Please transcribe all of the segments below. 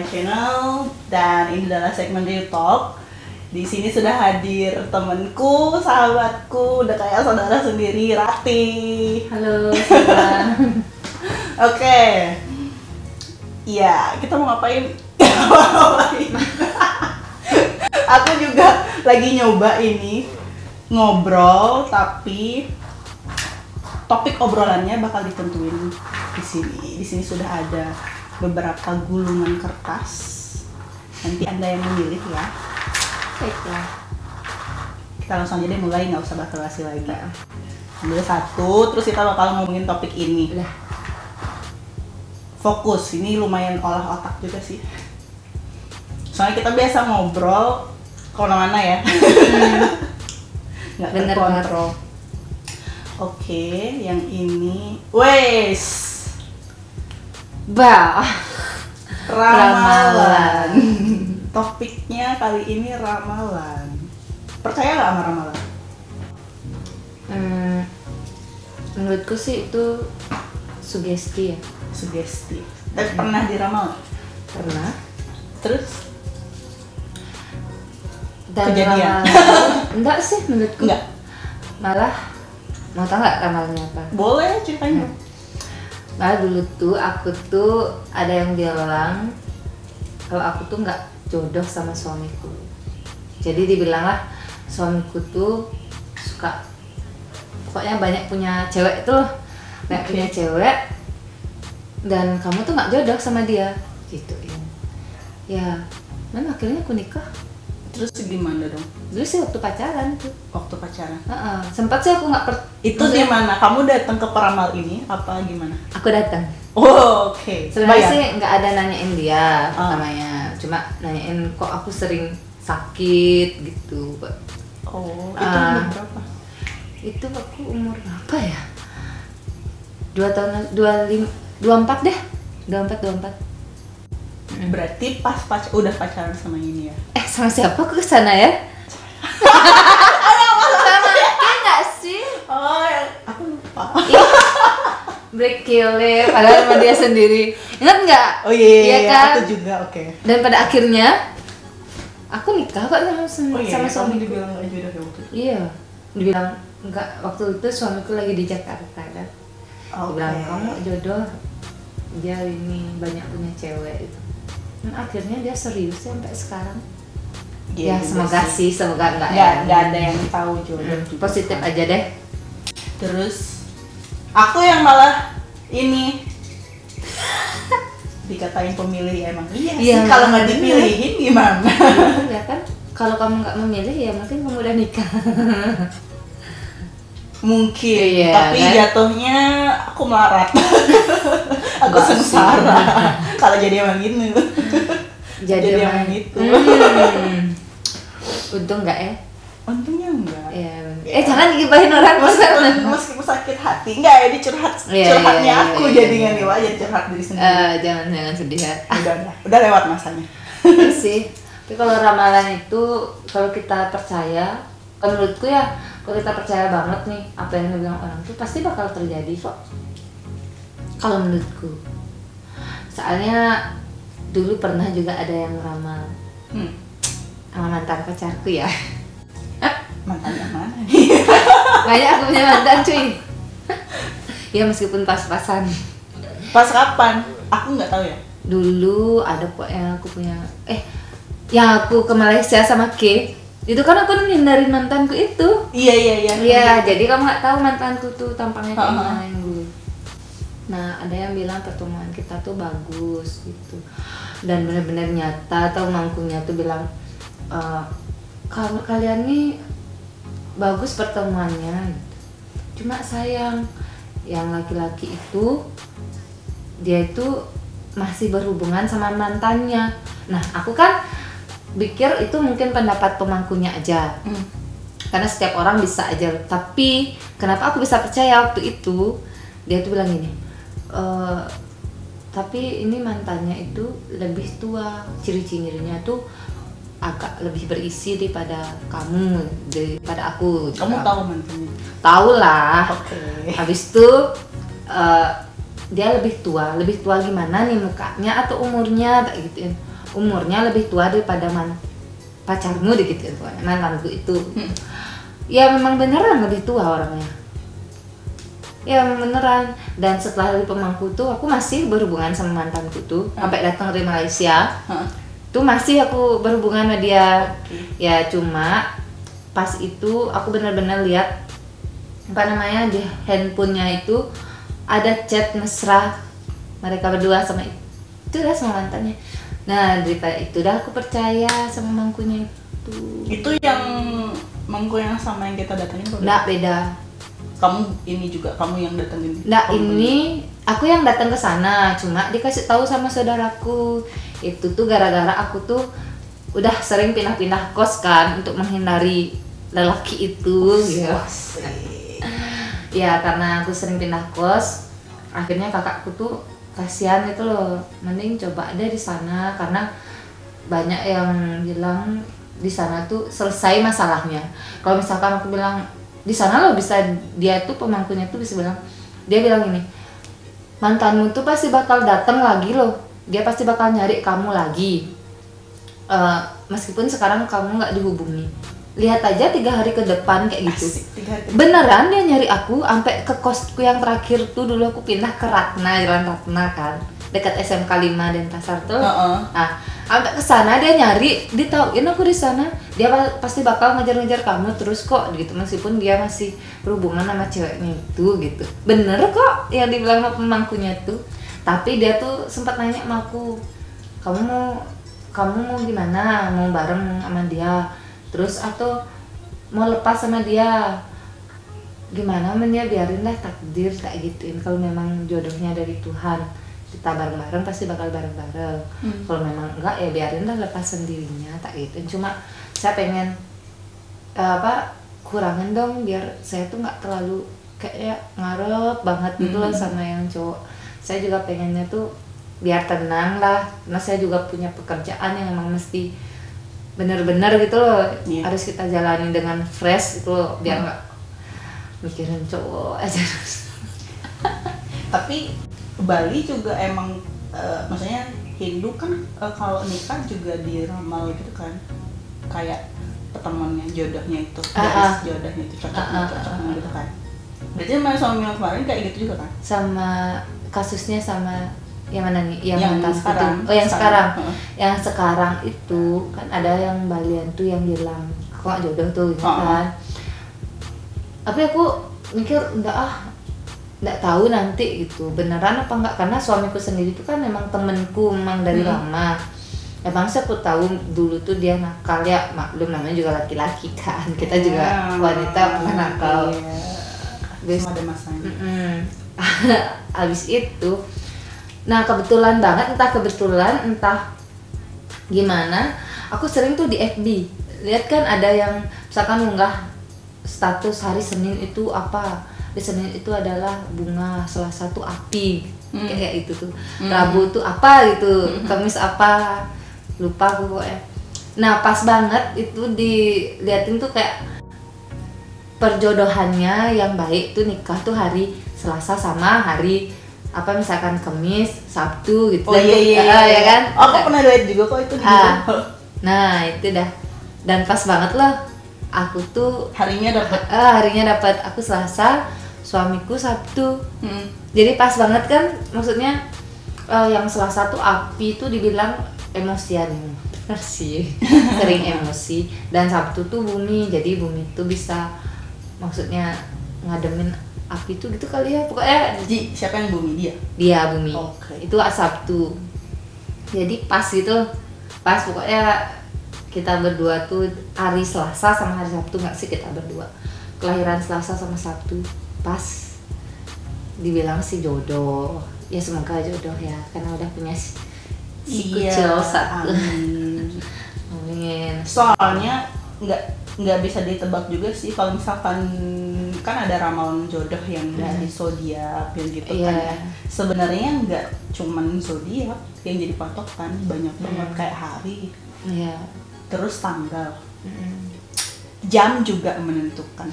channel dan ini adalah segmen Real Talk. Di sini sudah hadir temanku, sahabatku, udah kayak saudara sendiri, Rati. Halo, Sarah. Oke. Iya, kita mau ngapain? Aku juga lagi nyoba ini ngobrol, tapi topik obrolannya bakal ditentuin di sini. Di sini sudah ada beberapa gulungan kertas. Nanti Anda yang memilih ya. Baiklah. Kita langsung aja deh mulai, nggak usah basa-basi lagi. Ambil satu, terus kita bakal ngomongin topik ini. Udah. Fokus, ini lumayan olah otak juga sih. Soalnya kita biasa ngobrol kemana-mana ya. Nggak Bener terkontrol. Oke, yang ini, wes, ramalan. Topiknya kali ini ramalan. Percaya nggak sama ramalan? Menurutku sih itu sugesti ya. Sugesti. Tapi pernah diramal? Pernah. Terus? Dan Kejadian? Enggak sih menurutku. Enggak. Malah mau tau nggak ramalnya apa? Boleh ceritain. Malah dulu tuh aku tuh ada yang bilang kalau aku tuh nggak jodoh sama suamiku. Jadi dibilanglah suamiku tuh suka, pokoknya banyak punya cewek tuh, banyak punya cewek, dan kamu tuh nggak jodoh sama dia, gitu ya. Dan akhirnya aku nikah. Terus gimana dong? Dulu sih waktu pacaran tuh. Waktu pacaran? Sempat sih aku nggak Itu di mana? Kamu datang ke peramal ini apa gimana? Aku datang. Oh, oke. Sebenarnya sih nggak ada nanyain dia pertamanya. Cuma nanyain kok aku sering sakit gitu. Oh, itu umur berapa? Itu aku umur berapa ya? 2 tahun, 24 deh. 24. Berarti pas udah pacaran sama ini ya? Sama siapa aku kesana ya? Sama Ake nggak sih? Oh, aku lupa. Break killer, padahal sama dia sendiri. Ingat nggak? Oh iya, kan? aku juga, oke. Dan pada akhirnya aku nikah kok sama Kamu suamiku. dibilang nggak jodoh ya waktu itu? Iya, dibilang enggak, waktu itu suamiku lagi di Jakarta kan. Dibilang kamu jodoh, dia ini banyak punya cewek itu. Dan akhirnya dia serius sampai sekarang. Ya semoga sih, semoga enggak ada yang tahu jodoh. Positif aja deh. Terus aku yang malah ini dikatain pemilih, emang iya sih, kalau nggak dipilihin gimana? Ya kan, kalau kamu nggak memilih ya mungkin kamu udah nikah. Mungkin, iya, tapi kan? Jatuhnya aku melarat. Aku sengsara kalau jadi emang gitu. Jadi emang gitu. Untung nggak ya? Untungnya enggak. Ya. Jangan gibahin orang. Meskipun sakit hati, enggak ya, curhatnya aku jadinya nih, wajar curhat diri sendiri. Jangan sedih ya. Udah lewat masanya. Sih. Tapi kalau ramalan itu kalau kita percaya, menurutku ya, kalau kita percaya banget nih apa yang dibilang orang tuh pasti bakal terjadi kok. Kalau menurutku. Soalnya dulu pernah juga ada yang ramal. Sama mantan pacarku ya. Mantan yang mana? Banyak aku punya mantan cuy. Ya meskipun pas-pasan. Pas kapan? Aku nggak tahu ya. Dulu ada kok yang aku punya, yang aku ke Malaysia sama K. Itu kan aku hindarin mantanku itu. Iya. Iya, jadi kamu nggak tahu mantanku tuh tampangnya kayak gimana yang dulu. Nah, ada yang bilang pertemuan kita tuh bagus gitu. Dan benar-benar nyata, atau mangkunya tuh bilang kalian nih bagus pertemuannya gitu. Cuma sayang yang laki-laki itu dia itu masih berhubungan sama mantannya. Nah, aku kan pikir itu mungkin pendapat pemangkunya aja. Karena setiap orang bisa aja. Tapi kenapa aku bisa percaya waktu itu? Dia tuh bilang gini, tapi ini mantannya itu lebih tua, ciri-cirinya tuh agak lebih berisi daripada kamu, daripada aku. Kamu tahu mantannya? Tahu lah. Oke. Habis itu dia lebih tua gimana nih mukanya atau umurnya, tak gituin. umurnya lebih tua daripada pacarmu gitu, mantanku itu. Ya memang beneran lebih tua orangnya. Ya memang beneran. Dan setelah dari pemangku tuh aku masih berhubungan sama mantanku tuh sampai datang dari Malaysia. Tuh masih aku berhubungan sama dia. Ya cuma pas itu aku benar-benar lihat di handphonenya itu ada chat mesra mereka berdua sama itu dah sama mantannya. Nah daripada itu dah aku percaya sama mangkunya itu. Itu yang mangku yang sama yang kita datangin? Nggak, beda. Kamu ini juga kamu yang datengin? Nggak, ini aku yang datang ke sana, cuma dikasih tahu sama saudaraku. Itu tuh gara-gara aku tuh udah sering pindah-pindah kos kan untuk menghindari lelaki itu. Ya karena aku sering pindah kos, akhirnya kakakku tuh kasihan gitu loh, mending coba deh di sana karena banyak yang bilang di sana tuh selesai masalahnya. Kalau misalkan aku bilang di sana lo bisa, dia tuh pemangkunya tuh bisa bilang, dia bilang ini, mantanmu tuh pasti bakal datang lagi loh, dia pasti bakal nyari kamu lagi, meskipun sekarang kamu nggak dihubungi. Lihat aja 3 hari ke depan kayak gitu. Beneran dia nyari aku sampai ke kosku yang terakhir tuh. Dulu aku pindah ke Ratna, Jalan Ratna kan, dekat SMK 5 Denpasar tuh. Nah, sampai ke sana dia nyari, dia tauin aku di sana. Dia pasti bakal ngejar-ngejar kamu terus kok gitu, meskipun dia masih berhubungan sama ceweknya itu gitu. Bener kok yang dibilang sama pemangkunya tuh. Tapi dia tuh sempat nanya sama aku, kamu mau gimana? Mau bareng sama dia terus atau mau lepas sama dia? Gimana ya, biarin lah takdir kayak gituin. Kalau memang jodohnya dari Tuhan, kita bareng-bareng pasti bakal bareng-bareng. Kalau memang enggak ya biarin lah lepas sendirinya tak gitu. Cuma saya pengen kurangin dong biar saya tuh nggak terlalu kayak ngarep banget gitu loh sama yang cowok. Saya juga pengennya tuh biar tenang lah, karena saya juga punya pekerjaan yang memang mesti bener-bener gitu loh, harus kita jalani dengan fresh gitu loh, biar nggak mikirin cowok aja. Tapi Bali juga emang maksudnya Hindu kan kalau nikah juga diramal gitu kan, kayak pertemuannya jodohnya itu, garis jodohnya itu cocoknya gitu kan. Berarti sama suami yang kemarin kayak gitu juga kan? Sama kasusnya sama yang mana nih? Yang sekarang. Itu. Oh yang sekarang. Yang sekarang itu kan ada yang Balian tuh yang bilang kok jodoh tuh gitu kan. Tapi aku mikir nggak tahu nanti gitu beneran apa enggak, karena suamiku sendiri tuh kan memang temenku memang dari lama. Emang sih aku tahu dulu tuh dia nakal, ya maklum namanya juga laki-laki kan, kita juga wanita pernah nakal. Ada masanya. Abis itu, nah kebetulan banget, entah gimana, aku sering tuh di FB lihat kan ada yang misalkan ngunggah status hari Senin itu apa, di Senin itu adalah bunga, Selasa tuh api, kayak itu tuh, Rabu tuh apa gitu, Kamis apa, lupa aku pokoknya. Nah pas banget itu diliatin tuh kayak perjodohannya yang baik tuh nikah tuh hari Selasa sama hari apa misalkan Kamis, Sabtu gitu. Ya kan? Oh, aku pernah lihat juga kok itu gitu. Nah, itu dah. Dan pas banget lah. Aku tuh harinya dapat aku Selasa, suamiku Sabtu. Jadi pas banget kan, maksudnya yang Selasa tuh api tuh dibilang emosian. Benar sih. Sering emosi. Dan Sabtu tuh bumi. Jadi bumi tuh bisa maksudnya ngademin api itu gitu kali ya, pokoknya. Siapa yang bumi? Dia bumi. Okay. Itu Sabtu. Jadi pas gitu, pas pokoknya kita berdua tuh hari Selasa sama hari Sabtu, nggak sih kita berdua kelahiran Selasa sama Sabtu, pas dibilang sih jodoh. Ya semoga jodoh ya, karena udah punya si kucil satu. Amin. Soalnya nggak bisa ditebak juga sih kalau misalkan kan ada ramalan jodoh yang dari zodiak yang gitu kan ya. Sebenarnya nggak cuman zodiak yang jadi patokan, banyak banget kayak hari, terus tanggal, jam juga menentukan.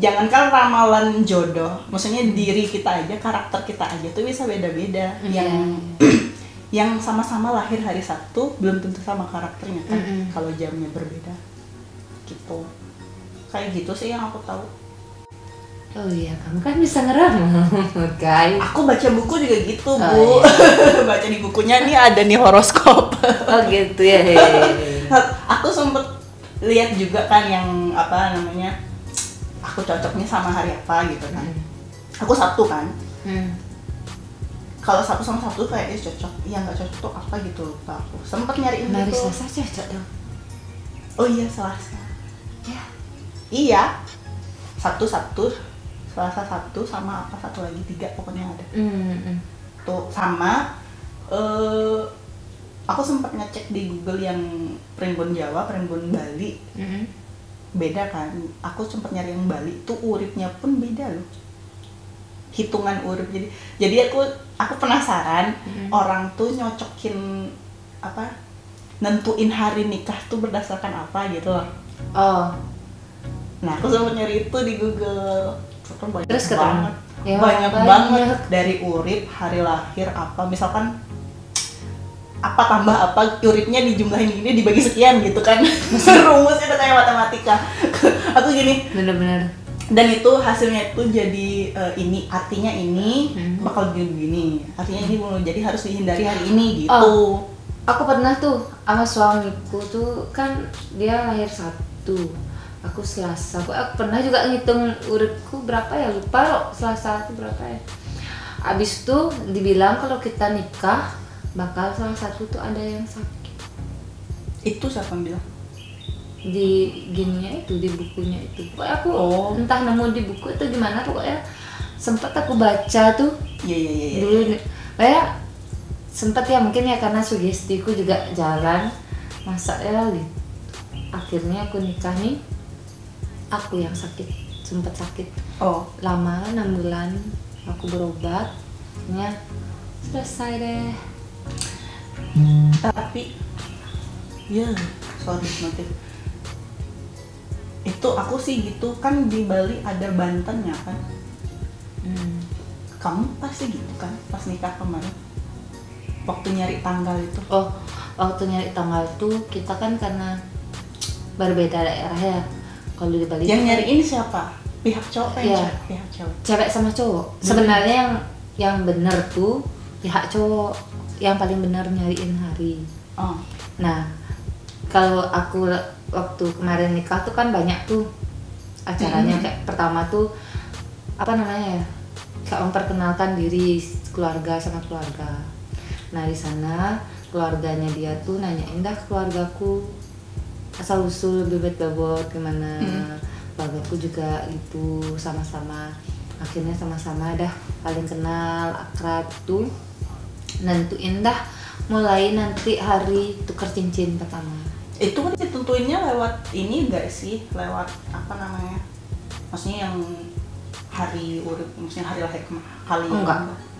Jangankan ramalan jodoh, maksudnya diri kita aja, karakter kita aja tuh bisa beda-beda. yang sama-sama lahir hari Sabtu belum tentu sama karakternya kan, kalau jamnya berbeda gitu. Kayak gitu sih yang aku tahu. Oh iya, kamu kan bisa ngeramal, guys. Aku baca buku juga gitu, Bu. Oh, iya. Baca di bukunya nih ada nih horoskop. Oh gitu ya. Aku sempet lihat juga kan yang apa namanya, aku cocoknya sama hari apa gitu kan. Aku Sabtu kan. Kalau Sabtu sama Sabtu kayaknya cocok. Iya nggak cocok tuh apa gitu lupa aku. Sempet nyariin Hari gitu. Selasa cocok dong. Oh iya Selasa. Ya. Iya. Sabtu, Selasa Sabtu sama apa satu lagi 3 pokoknya ada. Tuh sama aku sempat ngecek di Google yang Primbon Jawa, Primbon Bali. Beda kan. Aku sempat nyari yang Bali tuh uripnya pun beda loh. Hitungan urip. Jadi aku penasaran orang tuh nyocokin apa? Nentuin hari nikah tuh berdasarkan apa gitu loh. Oh. Nah, aku sempat nyari itu di Google. Banyak Terus ketemu? banget. Ya, banyak banyak. banget dari urip, hari lahir apa, misalkan apa tambah apa, uripnya dijumlahin ini dibagi sekian gitu kan. Rumusnya udah kayak matematika. Aku gini, Bener-bener. dan itu hasilnya itu jadi ini artinya ini bakal begini, artinya ini jadi harus dihindari hari ini gitu. Oh, aku pernah tuh sama suamiku tuh kan dia lahir Sabtu, aku Selasa. Aku pernah juga ngitung uripku berapa ya, lupa loh Selasa itu berapa ya. Abis itu dibilang kalau kita nikah bakal salah satu tuh ada yang sakit. Itu siapa yang bilang? Di gininya itu, di bukunya itu. Pokoknya aku entah nemu di buku itu gimana, pokoknya sempat aku baca tuh. Iya. Dulu kayak sempat ya, mungkin ya karena sugestiku juga jalan. Masa ya gitu. Akhirnya aku nikah nih, aku yang sakit, sempat sakit. Lama 6 bulan aku berobat, akhirnya selesai deh. Tapi ya sorry nanti itu aku sih gitu kan, di Bali ada Bantennya kan. Kamu pasti gitu kan pas nikah kemarin waktu nyari tanggal itu? Waktu nyari tanggal tuh kita kan karena berbeda daerah ya. Kalau di Bali yang nyariin siapa? Pihak cowok ya, pihak cowok? Cewek sama cowok. Sebenarnya yang bener tuh pihak cowok, yang paling benar nyariin hari. Nah, kalau aku waktu kemarin nikah tuh kan banyak tuh acaranya. Kayak pertama tuh apa namanya ya, kayak memperkenalkan diri keluarga sama keluarga. Nah di sana keluarganya dia tuh nanyain dah keluargaku asal usul bebet babot gimana. Keluargaku juga gitu, sama-sama. Akhirnya sama-sama dah paling kenal, akrab tuh nentuin dah mulai nanti hari tukar cincin pertama. Itu kan ditentuinnya lewat ini enggak sih, lewat apa namanya, maksudnya yang hari urip, maksudnya hari lahir kali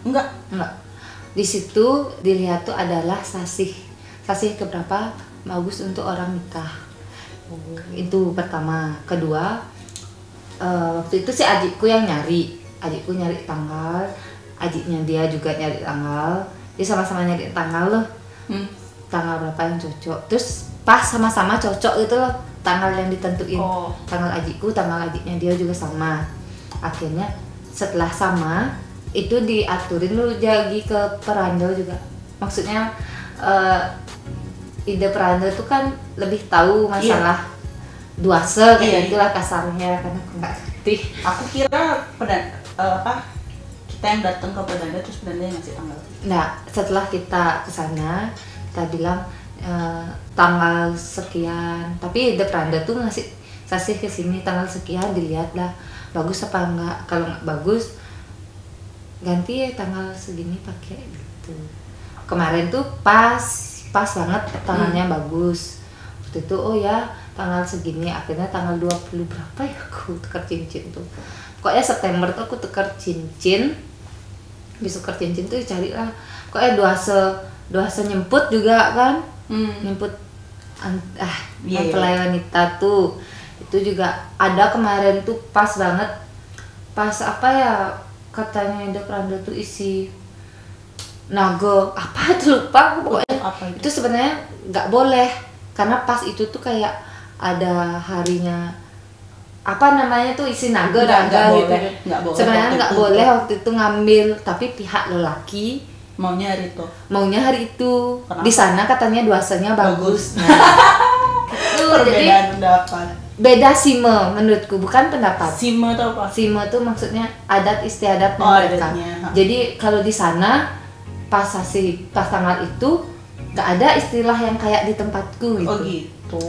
enggak di situ dilihat tuh adalah sasih keberapa bagus untuk orang nikah. Itu pertama. Kedua, waktu itu si adikku nyari tanggal, adiknya dia juga nyari tanggal. Dia sama-sama nyari tanggal loh, tanggal berapa yang cocok. Terus pas sama-sama cocok gitu loh tanggal yang ditentuin. Tanggal adikku, tanggal adiknya dia juga sama. Akhirnya setelah sama itu diaturin lu jadi ke perandel juga. Maksudnya ide perandel itu kan lebih tahu masalah duase kayak gitulah kasarnya, karena aku nggak ngerti. Aku kira kita yang datang ke pedanda terus pedanda yang ngasih tanggal. Nah, setelah kita kesana, kita bilang tanggal sekian. Tapi the peranda tuh ngasih sasih ke sini tanggal sekian, dilihat lah bagus apa enggak. Kalau nggak bagus, ganti ya tanggal segini pakai gitu. Kemarin tuh pas banget tanggalnya bagus. Waktu itu tanggal segini, akhirnya tanggal 20 berapa ya aku tukar cincin tuh. Pokoknya September tuh aku tukar cincin. Besok tukar cincin tuh cari lah. Pokoknya duase nyemput juga kan. Nyemput mempelai wanita tuh. Itu juga ada kemarin tuh pas banget. Pas apa ya, katanya Ida Pranda tuh isi naga apa itu lupa aku pokoknya. Apa Itu sebenarnya nggak boleh karena pas itu tuh kayak ada harinya apa namanya tuh isi naga Nggak gitu. boleh, nggak boleh Sebenarnya waktu nggak itu. boleh waktu itu ngambil, tapi pihak lelaki maunya hari itu. maunya hari itu. Kenapa? Di sana katanya duasanya bagus. Nah, gitu. Jadi Perbedaan pendapat. beda sime menurutku, bukan pendapat. Sime atau apa? Sime tuh maksudnya adat istiadat Oh, mereka. adatnya. Jadi kalau di sana pas tanggal itu nggak ada istilah yang kayak di tempatku gitu. Oh gitu.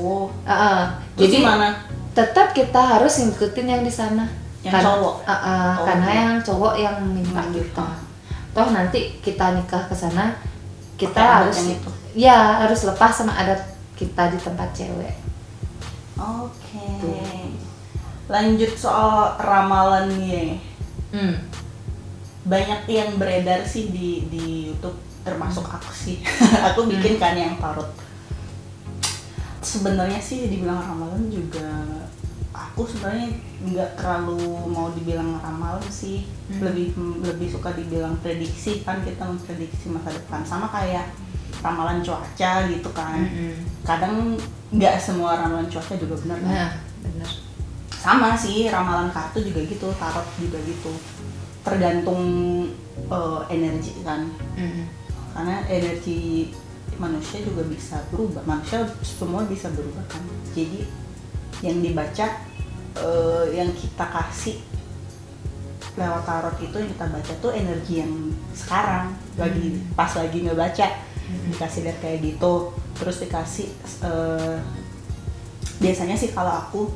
Terus Jadi gimana? tetap kita harus ngikutin yang di sana. Yang cowok? Oh, Karena iya. yang cowok yang minta kita. Toh nanti kita nikah ke sana kita Pakai adat harus yang itu. ya harus lepas sama adat kita di tempat cewek. Oke. Lanjut soal ramalan nih. Banyak yang beredar sih di YouTube, termasuk aku sih. Aku bikin kan yang tarot. Sebenarnya sih dibilang ramalan juga aku sebenarnya nggak terlalu mau dibilang ramalan sih. Lebih suka dibilang prediksi, kan kita memprediksi masa depan sama kayak ramalan cuaca gitu kan. Kadang nggak semua ramalan cuaca juga benar kan. Nah, benar. Sama sih ramalan kartu juga gitu, tarot juga gitu, tergantung energi kan. Karena energi manusia juga bisa berubah, manusia semua bisa berubah kan. Jadi yang dibaca, yang kita kasih lewat tarot itu, yang kita baca tuh energi yang sekarang lagi pas lagi ngebaca, dikasih lihat kayak gitu. Terus dikasih biasanya sih kalau aku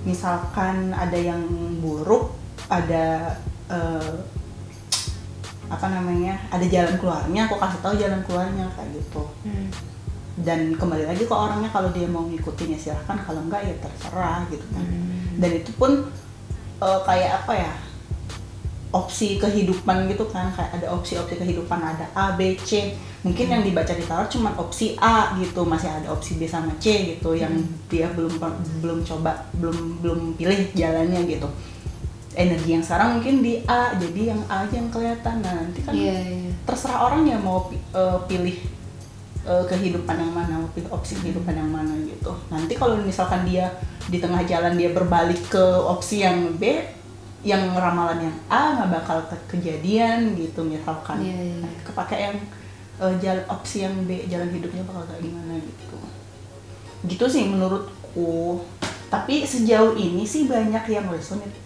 misalkan ada yang buruk, ada apa namanya, ada jalan keluarnya, aku kasih tahu jalan keluarnya kayak gitu. Dan kembali lagi ke orangnya, kalau dia mau ngikutin ya silahkan, kalau enggak ya terserah gitu kan. Dan itu pun kayak apa ya, opsi kehidupan gitu kan, kayak ada opsi-opsi kehidupan, ada A, B, C. Mungkin yang dibaca di tarot cuma opsi A gitu, masih ada opsi B sama C gitu, yang dia belum coba, belum pilih jalannya gitu. Energi yang sekarang mungkin di A, jadi yang A aja yang kelihatan. Nah, nanti kan terserah orang yang mau pilih kehidupan yang mana, mau pilih opsi kehidupan yang mana gitu. Nanti kalau misalkan dia di tengah jalan dia berbalik ke opsi yang B, yang ramalan yang A nggak bakal kejadian gitu misalkan. Kepake yang jalan opsi yang B, jalan hidupnya bakal kayak gimana gitu. Gitu sih menurutku. Tapi sejauh ini sih banyak yang resonate.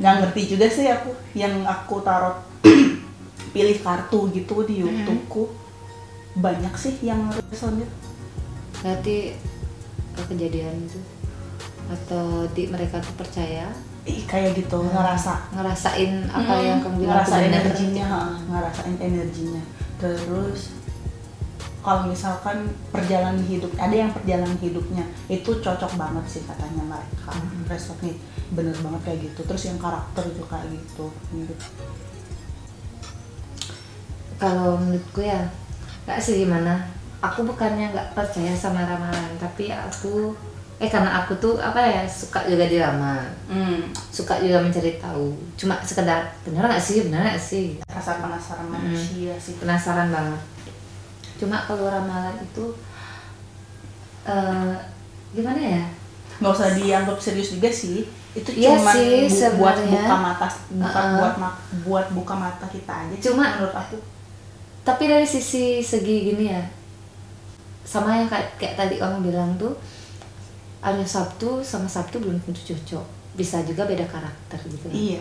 Nggak ngerti juga sih aku, yang aku tarot pilih kartu gitu di YouTubeku, banyak sih yang resonate. Berarti kejadian itu atau mereka tuh percaya? Kayak gitu, ngerasain apa yang kamu bilang, ngerasain energinya, ngerasain energinya. Terus kalau misalkan perjalanan hidup, ada yang perjalanan hidupnya itu cocok banget sih katanya mereka, resonate bener banget kayak gitu. Terus yang karakter itu kayak gitu. Kalau menurutku ya nggak sih, gimana, aku bukannya nggak percaya sama ramalan, tapi aku karena aku tuh apa ya, suka juga diramal, suka juga mencari tahu. Cuma sekedar benar nggak sih, Rasa penasaran manusia sih. Penasaran banget. Cuma kalau ramalan itu gimana ya? Nggak usah dianggap serius juga sih. Itu Iya cuma sih, buat sebenarnya. buka mata, buat buka mata kita aja. Cuma menurut aku. Tapi dari segi gini ya, sama yang kayak tadi kamu bilang tuh, ada Sabtu sama Sabtu belum tentu cocok, bisa juga beda karakter gitu. Iya.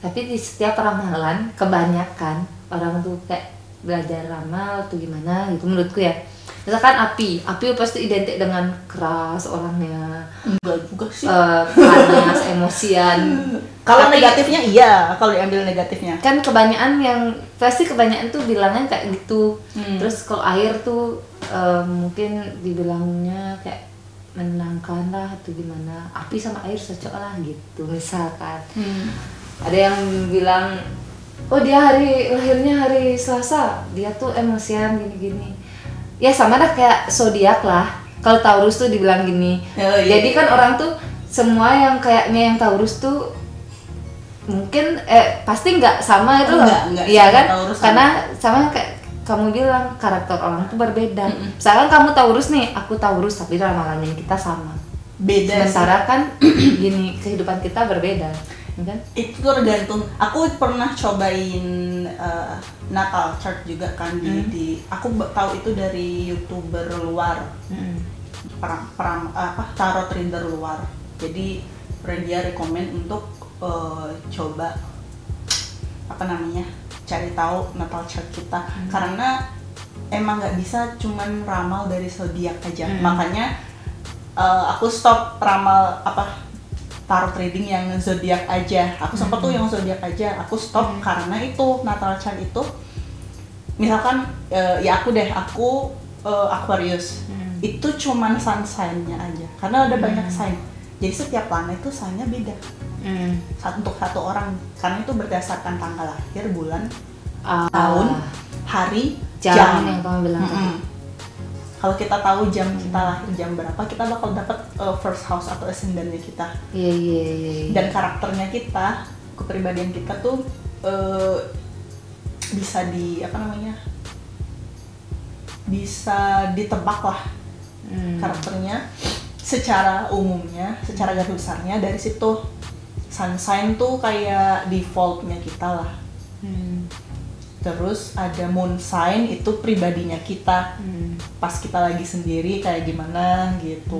Tapi di setiap ramalan kebanyakan orang tuh kayak belajar ramal tuh gimana gitu menurutku ya. Misalkan api pasti identik dengan keras orangnya, Enggak juga sih. panas, emosian. Kalau Tapi negatifnya iya, kalau diambil negatifnya. kan kebanyakan tuh bilangnya kayak gitu. Terus kalau air tuh mungkin dibilangnya kayak menenangkan lah atau gimana. Api sama air cocok lah gitu misalkan. Ada yang bilang, oh dia lahirnya hari Selasa, dia tuh emosian gini-gini. Ya sama dah kayak zodiak lah. Kalau Taurus tuh dibilang gini. Oh, iya. Jadi kan orang tuh semua yang kayaknya yang Taurus tuh mungkin pasti nggak sama itu loh. Enggak Iya kan? Taurus Karena sama kayak kamu bilang karakter orang tuh berbeda. Misalkan kamu Taurus nih, aku Taurus tapi ramalannya kita sama. beda Sementara kan gini kehidupan kita berbeda, ya kan? itu tergantung. Aku pernah cobain natal chart juga kan di aku tahu itu dari YouTuber luar, tarot reader luar. Jadi dia rekomend untuk coba cari tahu natal chart kita, karena emang nggak bisa cuman ramal dari zodiak aja. Makanya aku stop ramal tarot reading yang zodiak aja. Aku sempat tuh yang zodiak aja, aku stop karena itu natal chart itu misalkan aku Aquarius. Itu cuman sun sign-nya aja, karena ada banyak sign. Jadi setiap planet itu sign-nya beda. Untuk satu orang, karena itu berdasarkan tanggal lahir, bulan, tahun, hari, jam. Yang kamu bilang tadi. Kalau kita tahu jam kita lahir jam berapa, kita bakal dapat first house atau ascendannya kita. Iya. Dan karakternya kita, kepribadian kita tuh bisa bisa ditebak lah karakternya secara umumnya, secara garis besarnya dari situ. Sun sign tuh kayak defaultnya kita lah. Terus ada moon sign, itu pribadinya kita. Pas kita lagi sendiri kayak gimana gitu.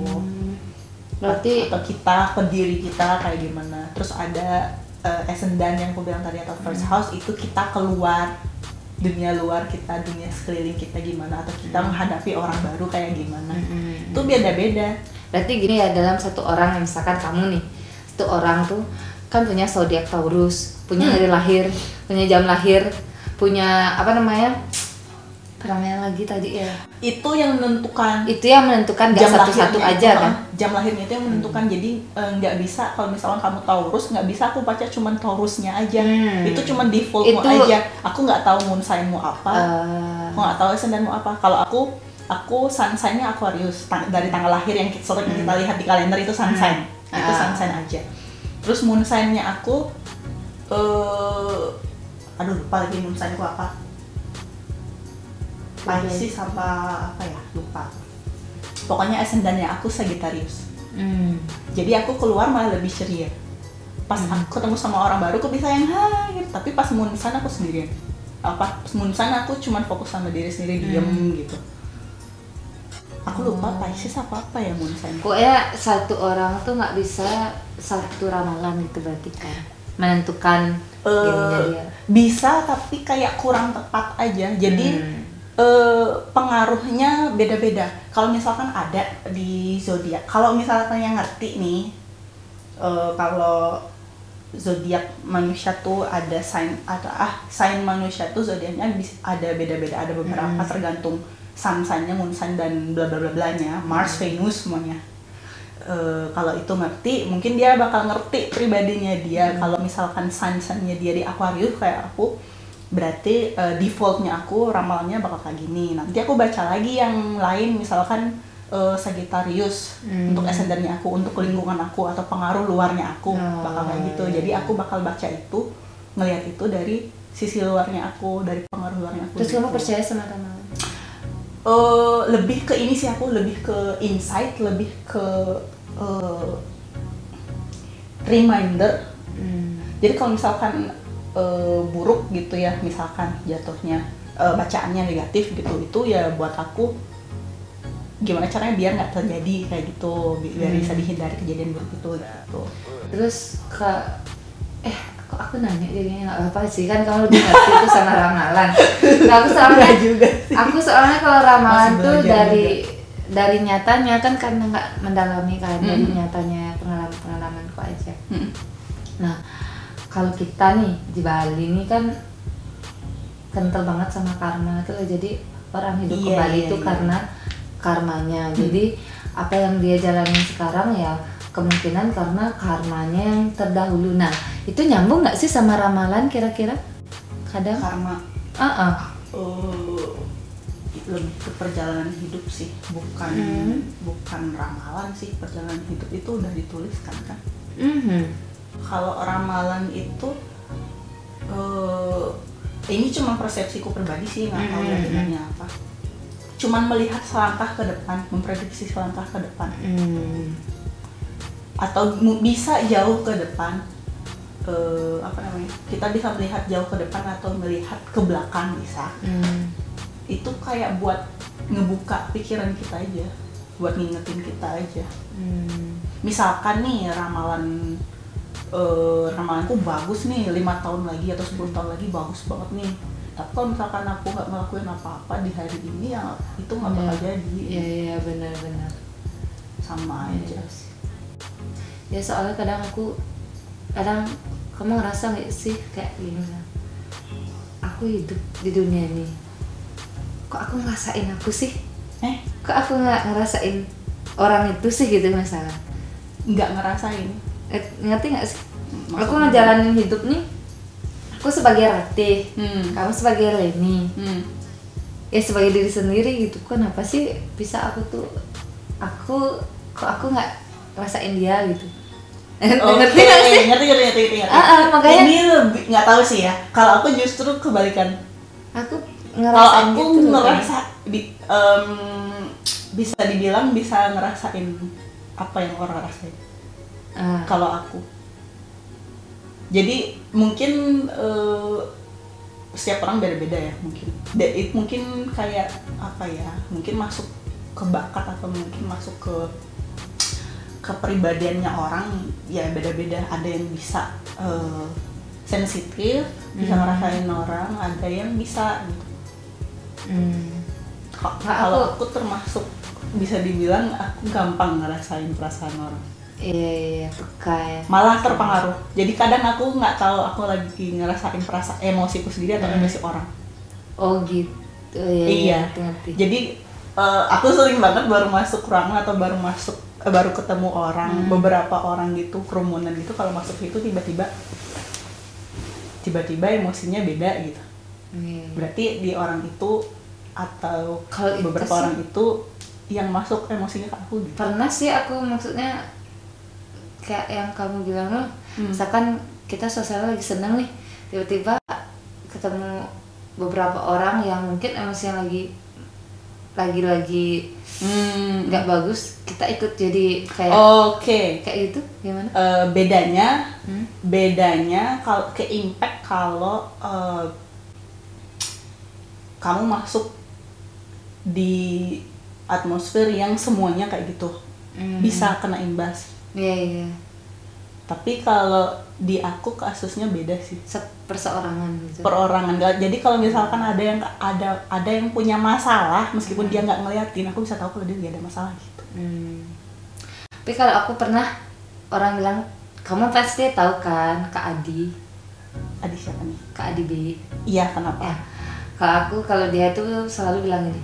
Berarti atau kita pendiri kita kayak gimana. Terus ada ascendant yang aku bilang tadi atau first house, itu kita keluar, dunia luar kita, dunia sekeliling kita gimana, atau kita menghadapi orang baru kayak gimana. Itu beda-beda. Berarti gini ya, dalam satu orang, misalkan kamu nih, satu orang tuh kan punya zodiak Taurus, punya hari lahir, punya jam lahir, punya namanya lagi tadi ya. Itu yang menentukan. Itu yang menentukan, nggak satu-satu aja kan? Jam lahirnya itu yang menentukan. Jadi nggak bisa kalau misalkan kamu Taurus, nggak bisa aku baca cuman Taurusnya aja. Itu cuman defaultmu aja. Aku nggak tahu moon sign-mu apa, aku nggak tahu ascendant-mu apa. Kalau aku sun sign-nya Aquarius, dari tanggal lahir yang sering kita lihat di kalender itu sun sign. Itu sun sign aja. Terus moon sign-nya aku lupa lagi moon sign-ku apa. Pisces apa ya, lupa. Pokoknya ascendant-nya aku Sagittarius. Jadi aku keluar malah lebih ceria. Pas aku ketemu sama orang baru, aku bisa yang gitu. Tapi pas moon sign aku sendirian. Pas moon sign aku cuma fokus sama diri sendiri, diem gitu. Aku lupa Pisces apa ya moon sign. Pokoknya satu orang tuh nggak bisa satu ramalan gitu berarti kan, menentukan dia. Bisa, tapi kayak kurang tepat aja. Jadi pengaruhnya beda-beda. Kalau misalkan ada di zodiak, kalau misalkan yang ngerti nih, kalau zodiak manusia tuh ada sign manusia tuh zodiaknya ada beda-beda, ada beberapa tergantung sun sign-nya, moon sign dan bla bla bla blanya, Mars, Venus semuanya. Kalau itu ngerti, mungkin dia bakal ngerti pribadinya dia. Kalau misalkan sun sign-nya dia di Aquarius kayak aku, berarti defaultnya aku ramalnya bakal kayak gini. Nanti aku baca lagi yang lain, misalkan Sagittarius untuk ascendant-nya aku, untuk lingkungan aku atau pengaruh luarnya aku, bakal kayak gitu. Jadi aku bakal baca itu, ngelihat itu dari sisi luarnya aku, dari pengaruh luarnya aku. Terus kamu percaya sama ramalan? Lebih ke ini sih, aku lebih ke insight, lebih ke reminder. Jadi kalau misalkan buruk gitu ya, misalkan jatuhnya bacaannya negatif gitu, itu ya buat aku gimana caranya biar nggak terjadi kayak gitu, biar bisa dihindari kejadian buruk itu gitu. Terus kok aku nanya jadinya nggak apa sih, kan kamu lebih ngerti itu sama ramalan. Nah, aku soalnya kalau ramalan tuh dari nyatanya kan, karena nggak mendalami kan, dari nyatanya pengalamanku aja. Nah, kalau kita nih di Bali nih kan kental banget sama karma tuh, jadi orang hidup ke Bali itu karena karmanya. Jadi apa yang dia jalani sekarang ya kemungkinan karena karmanya yang terdahulu. Nah, itu nyambung nggak sih sama ramalan kira-kira? Kadang karma lebih ke perjalanan hidup sih, bukan ramalan sih. Perjalanan hidup itu udah dituliskan kan. kalau ramalan itu ini cuma persepsiku pribadi sih, nggak tahu jadinya apa. Cuman melihat selangkah ke depan, memprediksi selangkah ke depan, atau bisa jauh ke depan. Kita bisa melihat jauh ke depan atau melihat ke belakang bisa. Itu kayak buat ngebuka pikiran kita aja, buat ngingetin kita aja. Misalkan nih ramalanku bagus nih 5 tahun lagi atau 10 tahun lagi bagus banget nih. Tapi kalau misalkan aku nggak ngelakuin apa-apa di hari ini, ya itu nggak bakal jadi. Iya benar-benar sama aja. Ya soalnya kadang kamu ngerasa nggak sih kayak gini kan? Aku hidup di dunia ini, kok aku ngerasain aku sih? Kok aku nggak ngerasain orang itu sih gitu misalnya? Nggak ngerasain. Ngerti nggak sih? Maksudnya? Aku ngejalanin hidup nih, aku sebagai Ratih, kamu sebagai Leni, ya sebagai diri sendiri gitu. Kenapa sih bisa aku nggak rasain dia gitu? Ngerti nggak sih? Ngerti. Makanya ini lebih nggak tahu sih ya. Kalau aku justru kebalikan. Aku ngerasain gitu. Kalau aku ngerasa bisa dibilang bisa ngerasain apa yang orang rasain. Kalau aku, jadi mungkin setiap orang beda-beda ya, mungkin kayak apa ya, mungkin masuk ke bakat atau mungkin masuk ke kepribadiannya orang ya beda-beda. Ada yang bisa sensitif, bisa ngerasain orang, ada yang bisa gitu. Kalau aku termasuk bisa dibilang aku gampang ngerasain perasaan orang. Iya, peka ya. Malah terpengaruh. Jadi kadang aku nggak tahu aku lagi ngerasain perasaan emosiku sendiri atau emosi orang. Oh gitu. Iya. Ngerti. Jadi aku sering banget baru masuk ruangan atau baru ketemu orang, beberapa orang gitu, kerumunan gitu, kalau masuk itu tiba-tiba emosinya beda gitu. Berarti di orang itu atau beberapa orang itu yang masuk emosinya ke aku gitu. Pernah sih aku, maksudnya kayak yang kamu bilang loh, misalkan kita sosial lagi seneng nih, tiba-tiba ketemu beberapa orang yang mungkin emosinya lagi nggak bagus, kita ikut jadi kayak kayak gitu. Gimana? Bedanya kalau ke impact kalau kamu masuk di atmosfer yang semuanya kayak gitu, bisa kena imbas. Iya. Tapi kalau di aku kasusnya beda sih. Perseorangan gitu. Perorangan. Jadi kalau misalkan ada yang punya masalah, meskipun dia nggak ngeliatin, aku bisa tahu kalau dia nggak ada masalah gitu. Tapi kalau aku pernah orang bilang, kamu pasti tahu kan Kak Adi. Adi siapa nih? Kak Adi B. Iya, kenapa? Ya. Kalau dia tuh selalu bilang gini,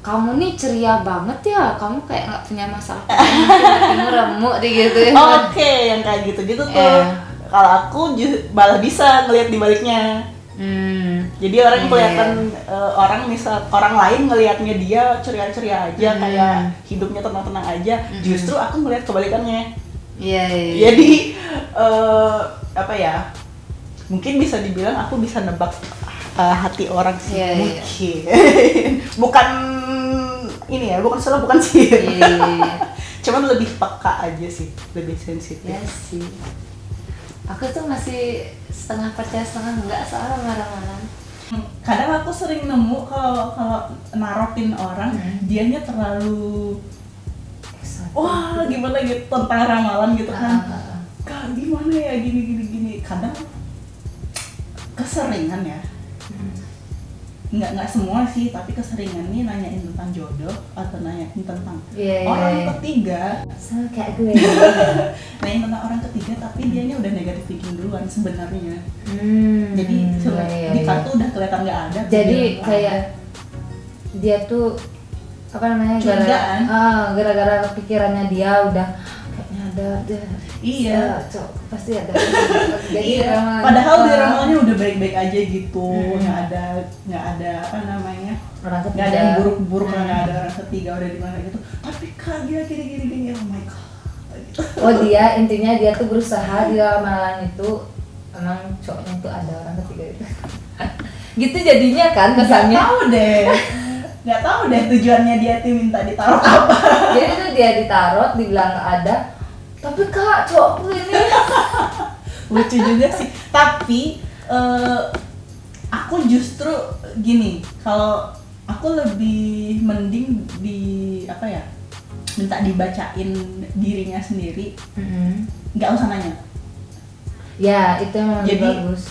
kamu nih ceria banget ya, kamu kayak nggak punya masalah, kamu remuk deh gitu ya. Yang kayak gitu tuh. Kalau aku malah bisa ngelihat di baliknya. Jadi orang kelihatan orang lain ngelihatnya dia ceria-ceria aja, kayak hidupnya tenang-tenang aja. Justru aku ngelihat kebalikannya. Iya. Jadi apa ya? Mungkin bisa dibilang aku bisa nebak hati orang sih. Mungkin. Bukan ini ya, bukan sihir. Cuman lebih peka aja sih, lebih sensitif. Iya sih. Aku tuh masih setengah percaya setengah enggak soal marah-marah. Kadang aku sering nemu kalau narotin orang, dianya terlalu wah gimana gitu tentang ramalan gitu kan. Kak gimana ya gini. Kadang keseringan ya. Nggak semua sih, tapi keseringan nih nanyain tentang jodoh atau nanyain tentang orang ketiga. Sama kayak gue. Nanyain tentang orang ketiga, tapi dianya udah negatif thinking duluan sebenarnya. Jadi di kartu udah kelihatan nggak ada. Jadi kayak dia tuh gara-gara pikirannya dia udah kayaknya ada. Iya, pasti ada. Jadi padahal di ramalannya udah baik-baik aja gitu, nggak ada orang ketiga, nggak ada yang buruk-buruk, nggak ada orang ketiga udah di mana gitu. Tapi Kak dia gini, oh my god, Oh dia intinya dia tuh berusaha di ramalan itu emang cowoknya tuh ada orang ketiga itu. Gitu jadinya kan kesannya. Nggak tahu deh tujuannya dia tuh minta ditaruh apa. Jadi tuh dia ditaruh, dibilang nggak ada. Tapi kak cowokku ini Lucu juga sih. Tapi aku justru gini, kalau aku lebih mending minta dibacain dirinya sendiri, nggak usah nanya. Ya itu emang lebih Jadi bagus.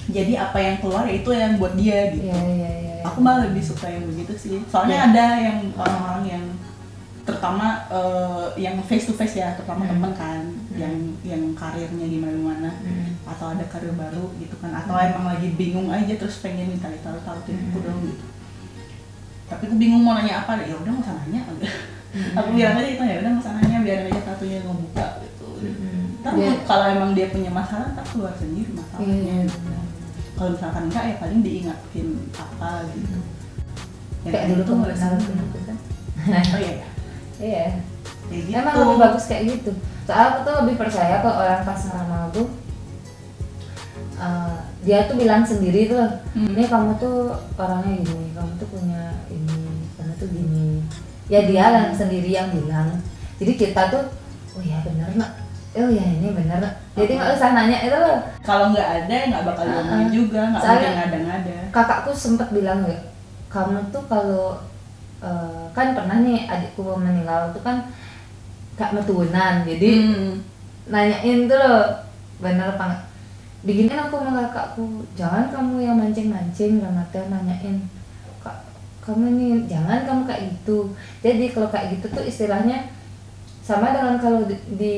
Jadi apa yang keluar ya itu yang buat dia gitu. Iya. Aku malah lebih suka yang begitu sih. Soalnya ada yang orang-orang yang terutama yang face to face ya, terutama teman kan, yang karirnya gimana atau ada karir baru gitu kan, atau emang lagi bingung aja terus pengen minta tahu tipku dong gitu. Tapi aku bingung mau nanya apa, ya udah nggak usah nanya. Aku bilang aja itu ya udah nggak usah nanya, biarin aja tatunya ngebuka gitu. Ntar kalau emang dia punya masalah, ntar keluar sendiri masalahnya. Kalau misalkan enggak ya paling diingatin apa gitu. Kayak dulu tuh nggak gitu kan. Oh iya. Iya. Gitu. Emang lebih bagus kayak gitu. Soalnya aku tuh lebih percaya kalau orang pas ngeramal tuh dia tuh bilang sendiri tuh, ini kamu tuh orangnya gini, kamu tuh punya ini, kamu tuh gini. Ya dia lah sendiri yang bilang. Jadi kita tuh, oh ya benar nak, oh ya ini benar. Jadi nggak usah nanya itu loh. Kalau nggak ada nggak bakal diomongin juga, nggak mungkin ngada-ngada. Kakakku sempet bilang ya, kamu tuh kalau kan pernah nih adikku meninggal tuh kan gak metunan, jadi nanyain tuh loh bener apa nggak. Diginin aku sama kakakku, jangan kamu yang mancing-mancing dalam artian nanyain kamu nih, jangan kamu kayak gitu. Jadi kalau kayak gitu tuh istilahnya sama dengan kalau di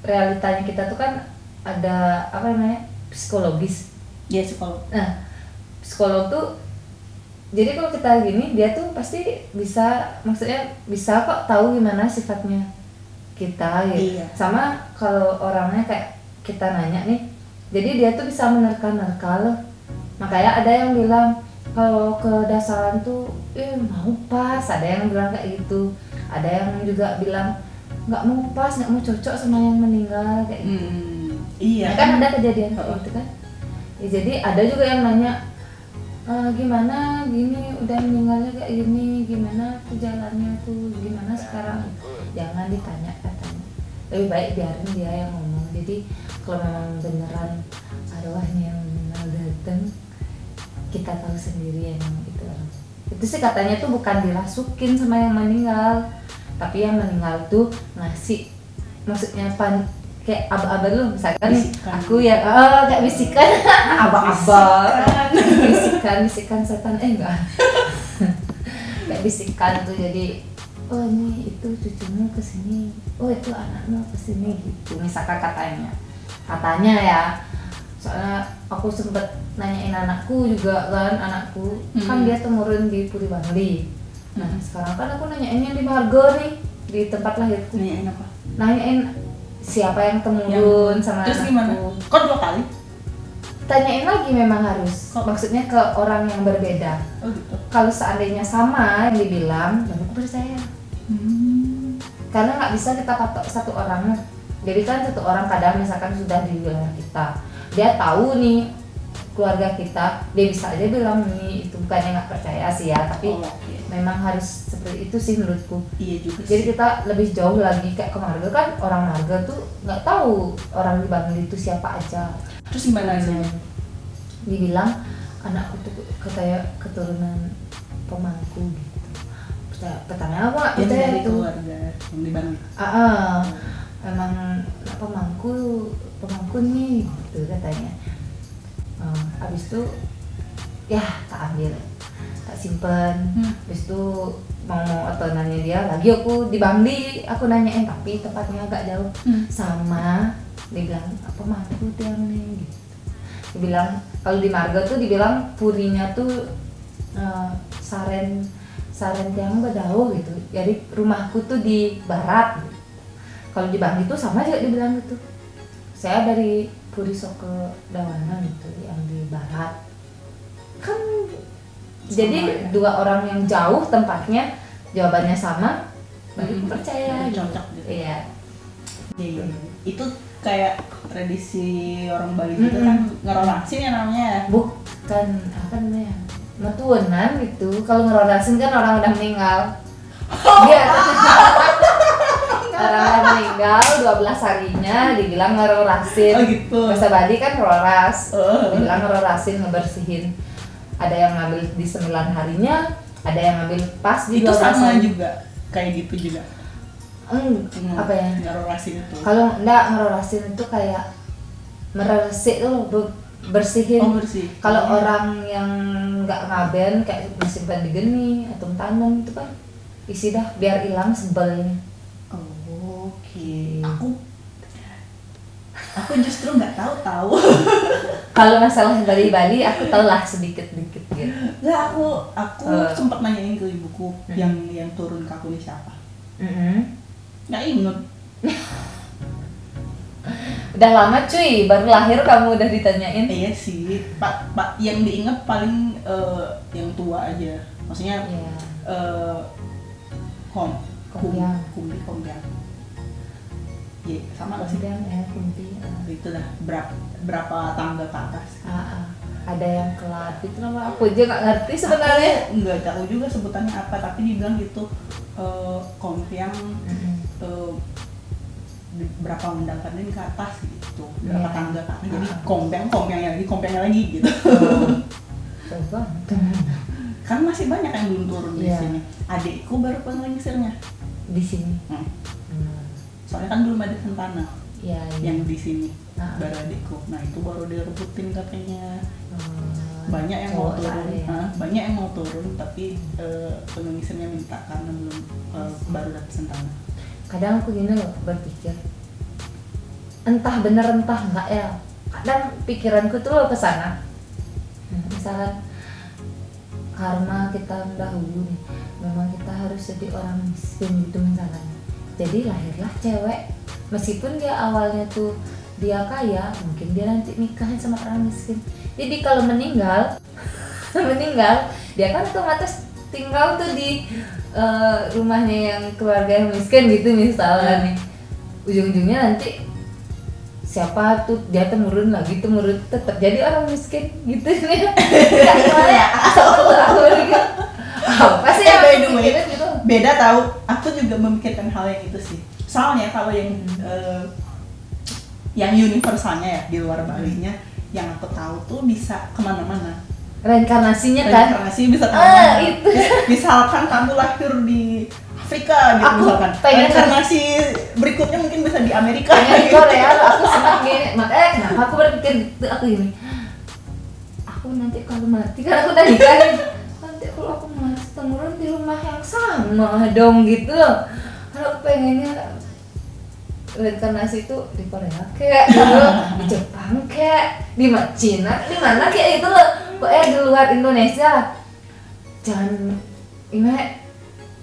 realitanya kita tuh kan ada apa namanya psikologis. Ya psikolog. Nah psikolog tuh jadi kalau kita gini dia tuh pasti bisa, maksudnya bisa kok tahu gimana sifatnya kita ya. Iya. Sama kalau orangnya kayak kita nanya nih, jadi dia tuh bisa menerka-nerka loh. Makanya ada yang bilang kalau kedasaran tuh mau pas, ada yang bilang kayak gitu. Ada yang juga bilang nggak mau pas, nggak mau cocok sama yang meninggal kayak gitu. Iya. Nah, kan ada kejadian kayak gitu kan. Ya, jadi ada juga yang nanya gimana gini udah meninggalnya kayak gini, gimana perjalanannya tuh gimana sekarang. Jangan ditanya katanya, lebih baik biarin dia yang ngomong. Jadi kalau memang beneran arwahnya yang meninggal datang, kita tahu sendiri yang itu sih katanya tuh bukan dirasukin sama yang meninggal, tapi yang meninggal tuh ngasih, maksudnya kayak aba-aba lu misalkan nih, aku ya kayak bisikan aba-aba bisikan setan enggak kayak bisikan tuh. Jadi oh ini itu cucumu kesini, oh itu anakmu kesini gitu misalkan katanya ya. Soalnya aku sempet nanyain anakku juga kan, anakku kan dia temurun di Puri Bangli. Nah sekarang kan aku nanyainnya di Margo nih, di tempat lahirku. Nanyain apa? Nanyain siapa yang temurun sama terus anakku. gimana? Kok 2 kali? Tanyain lagi memang harus. Maksudnya ke orang yang berbeda. Oh gitu. Kalau seandainya sama yang dibilang, baru aku percaya. Karena nggak bisa kita patok satu orang. Jadi kan satu orang kadang misalkan sudah di wilayah kita, dia tahu nih keluarga kita, dia bisa aja bilang nih itu, bukannya nggak percaya sih ya, tapi memang harus seperti itu sih menurutku. Iya juga sih. Jadi kita lebih jauh lagi kayak ke Marga kan, orang Marga tuh nggak tahu orang di Bangli itu siapa aja. Terus gimana aja? Dibilang anakku tuh katanya keturunan pemangku gitu. Pertanyaan aku nggak percaya dari itu. Keluarga yang di Bangli. Emang pemangku nih gitu katanya. Abis itu ya tak ambil, tak simpen. Abis itu mau otonannya dia lagi, aku di Bangli aku nanyain tapi tempatnya agak jauh. Sama dibilang apa mangku tiang nih gitu. Dibilang kalau di Marga tuh dibilang purinya tuh Saren tiang bedauh gitu. Jadi rumahku tuh di barat. Kalau di Bangli tuh sama juga dibilang gitu. Saya dari Puri Soko Dawana gitu, yang di barat. Kan sama jadi ya. Dua orang yang jauh tempatnya jawabannya sama, baru percaya cocok gitu. Iya. Iya. Itu kayak tradisi orang Bali gitu kan, ngerorasin ya namanya. Bukan apa namanya, metuanan gitu. Kalau ngerorasin kan orang udah meninggal. Dia orang udah meninggal 12 harinya dibilang ngerorasin. Oh gitu. Bahasa Bali kan roras. Dibilang ngerorasin, ngebersihin. Ada yang ngambil di 9 harinya, ada yang ngambil pas di itu 12 sama hari. juga kayak gitu juga. Apa ya? Ngerorasin itu. Kalau enggak ngerorasin itu kayak meresik tuh bersihin. Oh, bersih. Kalau orang yang nggak ngaben kayak simpan di geni atau tanam itu kan isi dah biar hilang sebelnya. Oh, oke. Aku justru nggak tahu. Kalau masalah Bali aku tahu lah sedikit-sedikit gitu. Nggak, aku sempat nanyain ke ibuku yang turun ke aku ini siapa. Nggak inget. Udah lama cuy, baru lahir kamu udah ditanyain. Iya sih, Pak yang diinget paling yang tua aja. Maksudnya Kompiang. Iya, sama nggak sih? Kumpi. Itu dah berapa tangga ke atas. Ada yang kelap itu nama aku aja nggak ngerti sebenarnya. Nggak tahu juga sebutannya apa, tapi dibilang gitu Kompiang berapa mendatangan ke atas gitu, berapa tangga ke atas. Jadi kompiangnya lagi gitu. Coba. Kan masih banyak yang belum turun di sini. Adikku baru pengelisirnya di sini. Soalnya kan belum ada Sentana yang di sini. Baru adikku. Nah itu baru direbutin katanya. Banyak yang mau turun, banyak yang mau turun, tapi pengelisirnya minta karena belum baru dapat Sentana. Kadang aku gini loh berpikir, entah bener entah enggak ya. Kadang pikiranku tuh ke sana. Misalkan karma kita dahulu nih, memang kita harus jadi orang miskin gitu misalkan. Jadi lahirlah cewek, meskipun dia awalnya tuh dia kaya, mungkin dia nanti nikahin sama orang miskin. Jadi kalau meninggal dia kan otomatis tinggal tuh di rumahnya yang keluarga yang miskin gitu misalnya nih. Ujung-ujungnya nanti siapa tuh dia temurun tetap jadi orang miskin gitu nih. Gimana ya? Aku gitu. Apa sih yang by the way, gitu? Beda tahu. Aku juga memikirkan hal yang itu sih. Soalnya kalau yang universalnya ya di luar Balinya, yang aku tahu tuh bisa kemana-mana. Reinkarnasinya Reinkarnasi bisa kemana-mana. Itu. Misalkan kamu lahir di Afrika gitu, aku misalkan reinkarnasi berikutnya mungkin bisa di Amerika. Pengen di Korea, aku senang gini. Makanya kenapa aku berpikir gitu, aku gini. Aku nanti kalau mati, kan aku udah nikah nih. Nanti kalau aku mati temurun di rumah yang sama dong gitu. Kalau aku pengennya reinkarnasi itu di Korea kayak dulu, di Jepang kayak di Cina, di mana kayak itu loh. Pokoknya di luar Indonesia. Jangan ini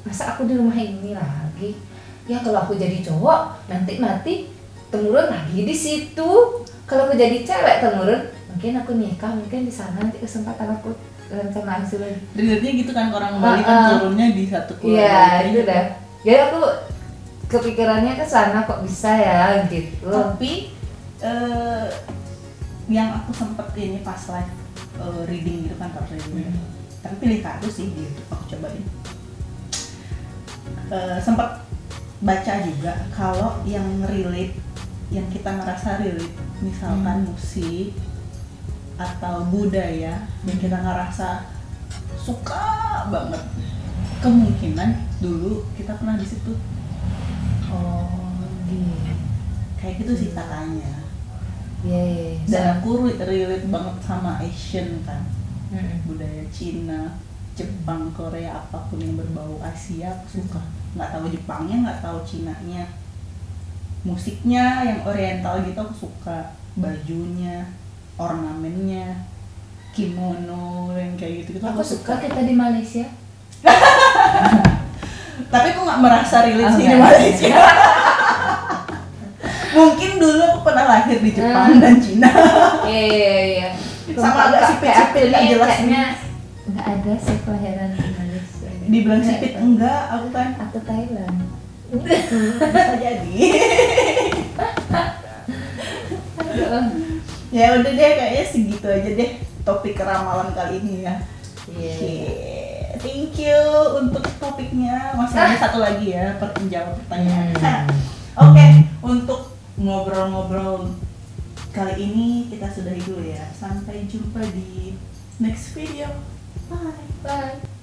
masa aku di rumah ini lagi. Ya kalau aku jadi cowok nanti mati temurun lagi di situ. Kalau aku jadi cewek temurun, mungkin aku nikah, mungkin di sana nanti kesempatan aku reinkarnasi lagi. Dengarnya gitu kan, orang Bali kan turunnya di satu keluarga. Iya, itu dah. Jadi aku kepikirannya ke sana kok bisa ya gitu. Tapi yang aku sempet ini pas live reading gitu kan, tapi pilih kartu sih di YouTube aku cobain. Sempat baca juga kalau yang relate, yang kita ngerasa relate, misalkan musik atau budaya yang kita ngerasa suka banget, kemungkinan dulu kita pernah di situ. Kayak gitu sih katanya. Iya. Dan aku relate banget sama Asian kan, budaya Cina, Jepang, Korea, apapun yang berbau Asia aku suka. Nggak tahu Jepangnya, nggak tahu Cinanya, musiknya yang Oriental gitu aku suka, bajunya, ornamennya, kimono yang kayak gitu aku suka. Kita di Malaysia. Tapi aku nggak merasa relate sih di Malaysia. Mungkin dulu aku pernah lahir di Jepang dan Cina. Iya. Sama agak sipit-sipit nggak jelas. Kayaknya nggak ada sih kelahiran di Malaysia. Dibilang sipit enggak, aku kan. Aku Thailand. Bisa jadi. Aduh. Ya udah deh, kayaknya segitu aja deh topik ramalan kali ini ya. Iya. Oke, thank you untuk topiknya. Masih ada satu lagi ya, jawab pertanyaan. Oke, untuk ngobrol-ngobrol kali ini kita sudahi dulu ya. Sampai jumpa di next video. Bye. Bye.